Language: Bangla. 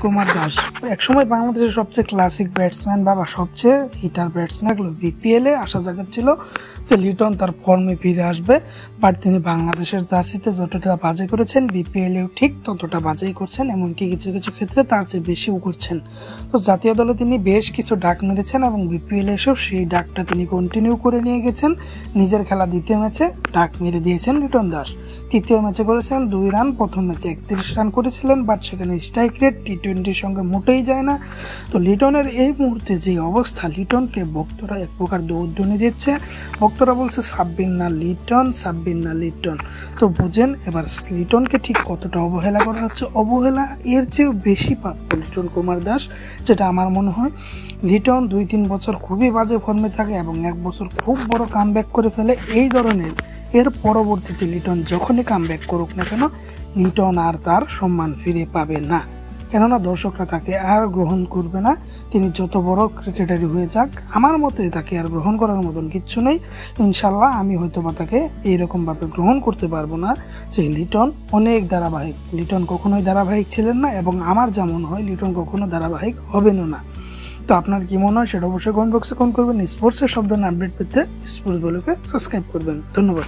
কুমার দাস একসময় বাংলাদেশের সবচেয়ে ক্লাসিক ব্যাটসম্যান বা সবচেয়ে হিটার ব্যাটসম্যান বিপিএলে আশা জাগাচ্ছিল যে লিটন তার ফর্মে ফিরে আসবে, বাট তিনি বাংলাদেশের জার্সিতে যতটা বাজে করেছেন বিপিএলেও ঠিক ততটা বাজেই করছেন, এমনকি কিছু কিছু ক্ষেত্রে তার চেয়ে বেশিও করছেন। তো জাতীয় দলে তিনি বেশ কিছু ডাক মেরেছেন এবং বিপিএলে এসেও সেই ডাকটা তিনি কন্টিনিউ করে নিয়ে গেছেন। নিজের খেলা দ্বিতীয় ম্যাচে ডাক মেরে দিয়েছেন লিটন দাস। তৃতীয় ম্যাচে করেছেন 2 রান, প্রথম ম্যাচে 31 রান করেছিলেন, বাট সেখানে স্ট্রাইক রেট টি-20-র সঙ্গে মোটেই যায় না। তো লিটনের এই মুহূর্তে যে অবস্থা, লিটনকে ভক্তরা এক প্রকার দৌড়ধ্বনি দিচ্ছে। ভক্তরা বলছে সাব্বির না লিটন, সাব্বির না লিটন। তো বুঝেন এবার লিটনকে ঠিক কতটা অবহেলা করা হচ্ছে। অবহেলা এর চেয়েও বেশি প্রাপ্য লিটন কুমার দাস, যেটা আমার মনে হয়। লিটন 2-3 বছর খুবই বাজে ফর্মে থাকে এবং 1 বছর খুব বড় কামব্যাক করে ফেলে। এই ধরনের এর পরবর্তীতে লিটন যখনই কামব্যাক করুক না কেন, লিটন আর তার সম্মান ফিরে পাবে না, কেননা দর্শকরা তাকে আর গ্রহণ করবে না। তিনি যত বড় ক্রিকেটারই হয়ে যাক, আমার মতে তাকে আর গ্রহণ করার মতন কিচ্ছু নেই। ইনশাল্লাহ আমি হয়তো বা তাকে এইরকমভাবে গ্রহণ করতে পারবো না যে লিটন অনেক ধারাবাহিক। লিটন কখনোই ধারাবাহিক ছিলেন না এবং আমার যা মনে হয় লিটন কখনো ধারাবাহিক হবেনও না। তো আপনার কি মনে হয় সেটা অবশ্যই কমেন্ট বক্সে কমেন্ট করবেন। স্পোর্টসের সব ধরনের আপডেট পেতে স্পোর্টস বলুকে সাবস্ক্রাইব করবেন। ধন্যবাদ।